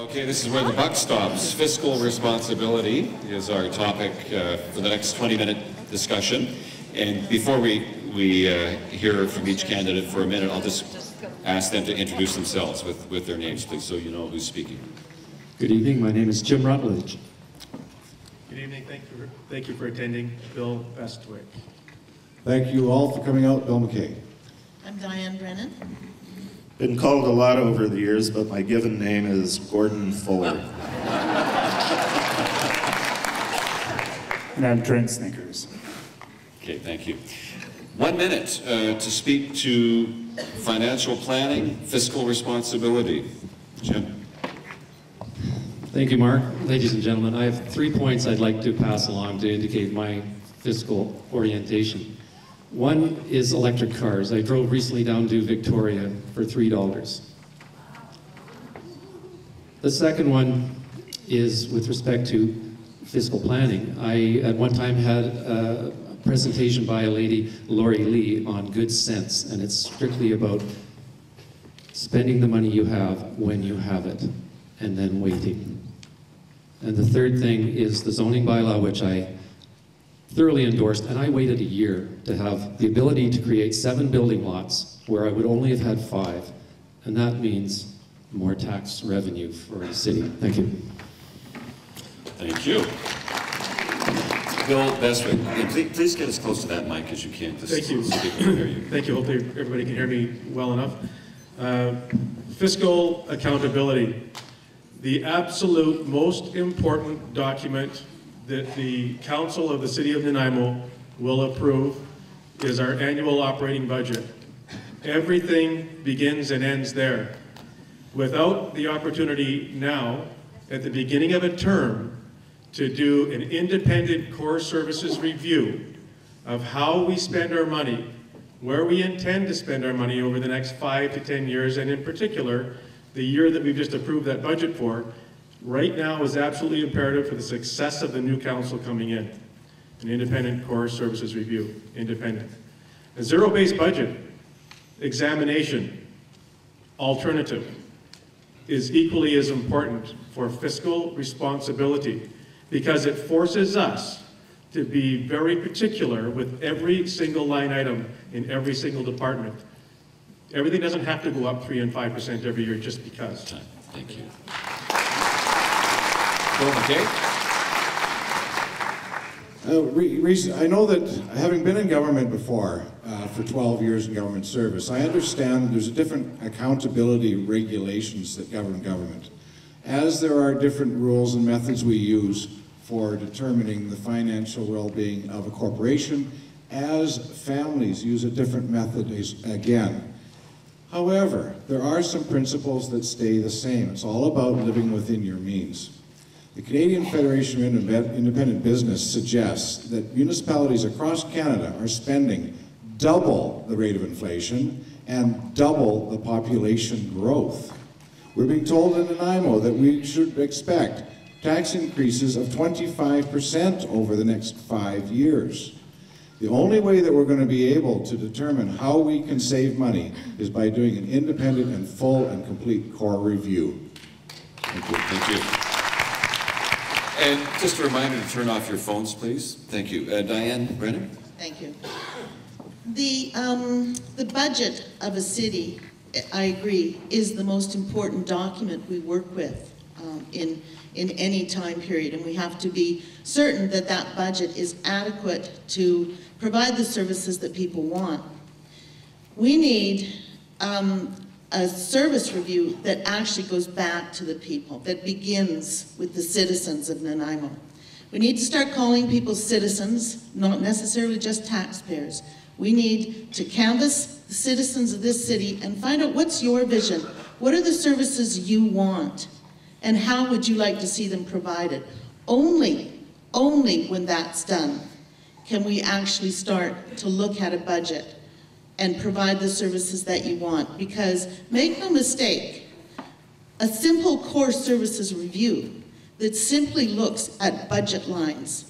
Okay, this is where the buck stops. Fiscal responsibility is our topic for the next 20-minute discussion. And before we hear from each candidate for a minute, I'll just ask them to introduce themselves with their names, please, so you know who's speaking. Good evening. My name is Jim Rutledge. Good evening. Thank you for attending. Bill Bestwick. Thank you all for coming out. Bill McKay. I'm Diane Brennan. Been called a lot over the years, but my given name is Gordon Fuller. And I'm Trent Snickers. Okay, thank you. 1 minute to speak to financial planning, fiscal responsibility. Jim. Thank you, Mark. Ladies and gentlemen, I have 3 points I'd like to pass along to indicate my fiscal orientation. One is electric cars. I drove recently down to Victoria for $3. The second one is with respect to fiscal planning. I, at one time, had a presentation by a lady, Lori Lee, on good sense, and it's strictly about spending the money you have when you have it, and then waiting. And the third thing is the zoning bylaw, which I thoroughly endorsed, and I waited a year to have the ability to create 7 building lots where I would only have had 5, and that means more tax revenue for the city. Thank you. Thank you. Bill Bestwick, please get as close to that mic as you can. Thank you. Hear you. Thank you. Hopefully everybody can hear me well enough. Fiscal accountability. The absolute most important document that the Council of the City of Nanaimo will approve is our annual operating budget. Everything begins and ends there. Without the opportunity now, at the beginning of a term, to do an independent core services review of how we spend our money, where we intend to spend our money over the next 5 to 10 years, and in particular, the year that we've just approved that budget for, right now is absolutely imperative for the success of the new council coming in. An independent core services review, independent. A zero-based budget examination alternative is equally as important for fiscal responsibility because it forces us to be very particular with every single line item in every single department. Everything doesn't have to go up 3% and 5% every year just because. Thank you. Bill McKay. I know that having been in government before, for 12 years in government service, I understand there's a different accountability regulations that govern government. As there are different rules and methods we use for determining the financial well-being of a corporation, as families use a different method again. However, there are some principles that stay the same. It's all about living within your means. The Canadian Federation of Independent Business suggests that municipalities across Canada are spending double the rate of inflation and double the population growth. We're being told in Nanaimo that we should expect tax increases of 25% over the next 5 years. The only way that we're going to be able to determine how we can save money is by doing an independent and full and complete core review. Thank you. Thank you. And just a reminder to turn off your phones, please. Thank you. Diane Brennan? Thank you. The budget of a city, I agree, is the most important document we work with in any time period, and we have to be certain that that budget is adequate to provide the services that people want. We need a service review that actually goes back to the people, that begins with the citizens of Nanaimo. We need to start calling people citizens, not necessarily just taxpayers. We need to canvass the citizens of this city and find out what's your vision. What are the services you want? And how would you like to see them provided? Only when that's done can we actually start to look at a budget and provide the services that you want. Because make no mistake, a simple core services review that simply looks at budget lines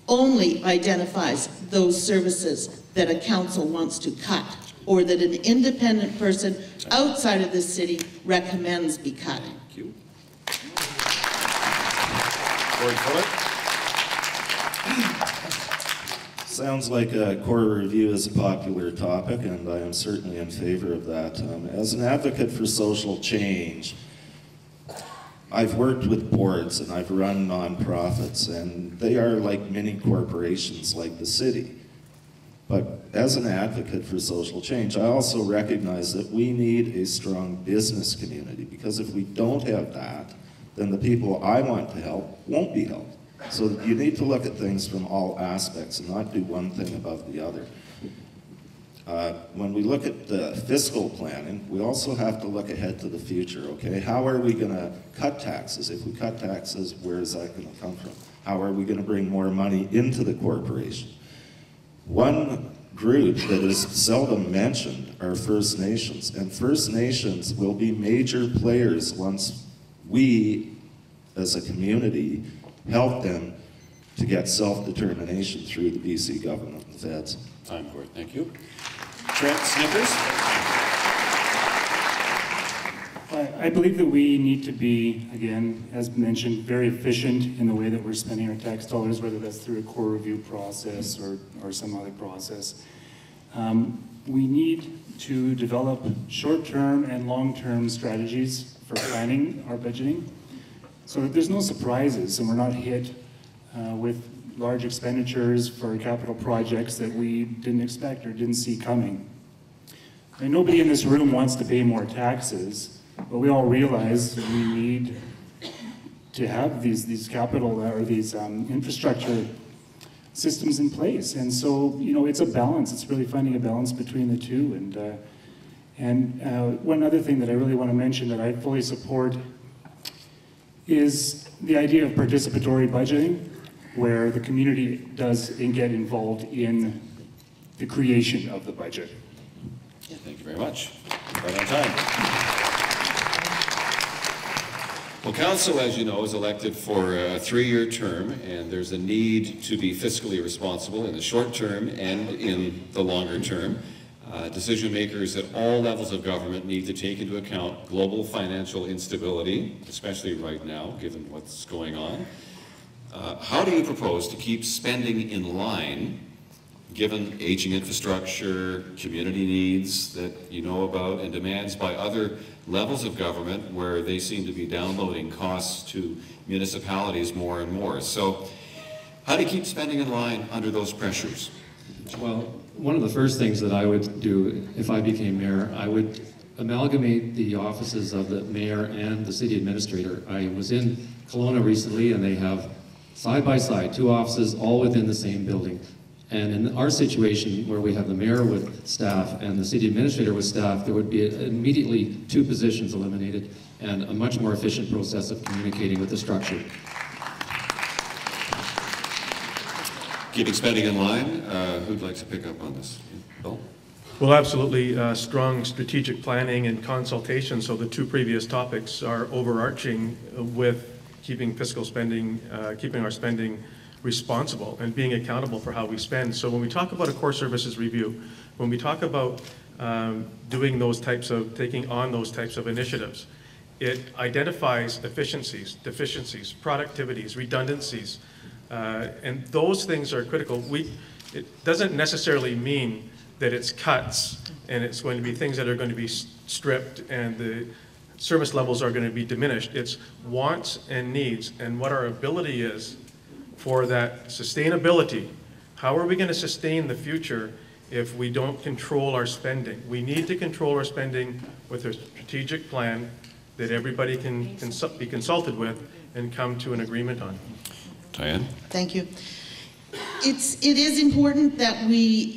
only identifies those services that a council wants to cut or that an independent person outside of this city recommends be cut. Thank you. Board Fuller. Sounds like a core review is a popular topic, and I am certainly in favor of that. As an advocate for social change, I've worked with boards and I've run nonprofits, and they are like mini corporations like the city. But as an advocate for social change, I also recognize that we need a strong business community, because if we don't have that, then the people I want to help won't be helped. So you need to look at things from all aspects and not do one thing above the other. When we look at the fiscal planning, we also have to look ahead to the future, okay? How are we gonna cut taxes? If we cut taxes, where is that gonna come from? How are we gonna bring more money into the corporation? One group that is seldom mentioned are First Nations, and First Nations will be major players once we, as a community, help them to get self-determination through the BC government and feds. Time for it. Thank you. Trent Snickers. I believe that we need to be, again, as mentioned, very efficient in the way that we're spending our tax dollars, whether that's through a core review process or some other process. We need to develop short-term and long-term strategies for planning our budgeting so that there's no surprises and we're not hit with large expenditures for capital projects that we didn't expect or didn't see coming. And nobody in this room wants to pay more taxes, but we all realize we need to have these capital or these infrastructure systems in place. And so, you know, it's a balance. It's really finding a balance between the two. And one other thing that I really want to mention that I fully support is the idea of participatory budgeting, where the community does get involved in the creation of the budget. Thank you very much. Right on time. Well, council, as you know, is elected for a 3-year term, and there's a need to be fiscally responsible in the short term and in the longer term. Decision makers at all levels of government need to take into account global financial instability, especially right now, given what's going on. How do you propose to keep spending in line, given aging infrastructure, community needs that you know about, and demands by other levels of government where they seem to be downloading costs to municipalities more and more? So how do you keep spending in line under those pressures? Well, one of the first things that I would do if I became mayor, I would amalgamate the offices of the mayor and the city administrator. I was in Kelowna recently, and they have side by side 2 offices all within the same building. And in our situation, where we have the mayor with staff and the city administrator with staff, there would be immediately 2 positions eliminated and a much more efficient process of communicating with the structure. Keeping spending in line, who'd like to pick up on this? Bill? Well, absolutely. Strong strategic planning and consultation. So the 2 previous topics are overarching with keeping fiscal spending, keeping our spending responsible and being accountable for how we spend. So when we talk about a core services review, when we talk about taking on those types of initiatives, it identifies efficiencies, deficiencies, productivities, redundancies, and those things are critical. It doesn't necessarily mean that it's cuts and it's going to be things that are going to be stripped and the service levels are going to be diminished. It's wants and needs and what our ability is for that sustainability. How are we going to sustain the future if we don't control our spending? We need to control our spending with a strategic plan that everybody can be consulted with and come to an agreement on. Diane? Thank you. It is important that we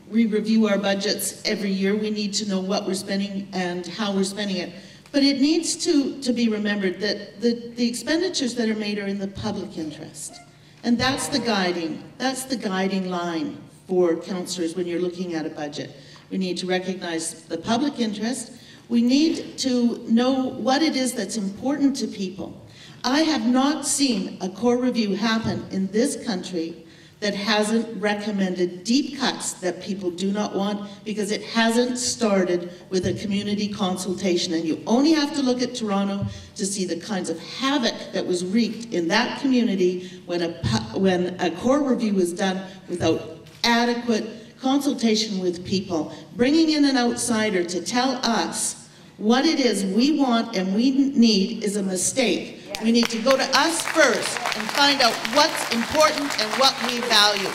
review our budgets every year. We need to know what we're spending and how we're spending it. But it needs to be remembered that the expenditures that are made are in the public interest. And that's the guiding line for councillors when you're looking at a budget. We need to recognize the public interest. We need to know what it is that's important to people. I have not seen a core review happen in this country that hasn't recommended deep cuts that people do not want because it hasn't started with a community consultation. And you only have to look at Toronto to see the kinds of havoc that was wreaked in that community when a core review was done without adequate consultation with people. Bringing in an outsider to tell us what it is we want and we need is a mistake. We need to go to us first and find out what's important and what we value.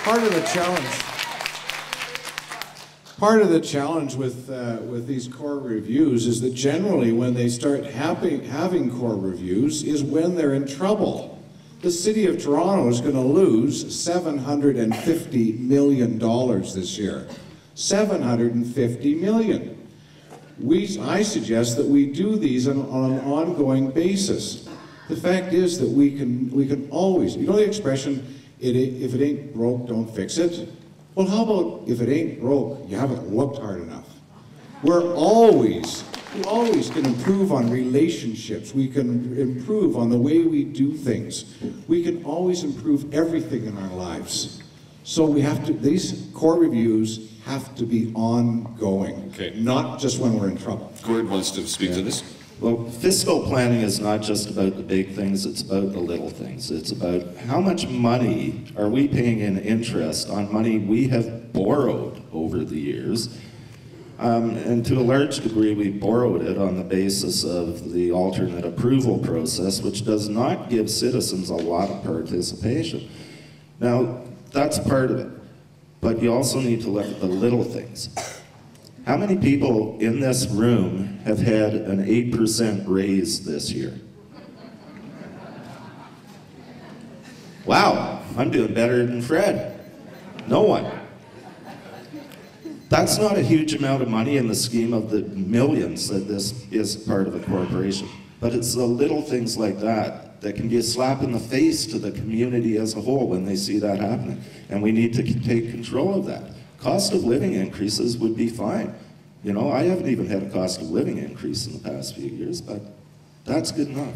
Part of the challenge with these core reviews is that generally when they start having core reviews is when they're in trouble. The City of Toronto is going to lose $750 million this year. $750 million. I suggest that we do these on an ongoing basis. The fact is that we can always, you know the expression, if it ain't broke, don't fix it? Well, how about if it ain't broke, you haven't looked hard enough? We always can improve on relationships. We can improve on the way we do things. We can always improve everything in our lives. So these core reviews have to be ongoing, not just when we're in trouble. Gord wants to speak to this. Well, fiscal planning is not just about the big things, it's about the little things. It's about how much money are we paying in interest on money we have borrowed over the years. And to a large degree, we borrowed it on the basis of the alternate approval process, which does not give citizens a lot of participation. Now, that's part of it. But you also need to look at the little things. How many people in this room have had an 8% raise this year? Wow, I'm doing better than Fred. No one. That's not a huge amount of money in the scheme of the millions that this is part of a corporation. But it's the little things like that that can be a slap in the face to the community as a whole when they see that happening. And we need to take control of that. Cost of living increases would be fine. You know, I haven't even had a cost of living increase in the past few years, but that's good enough.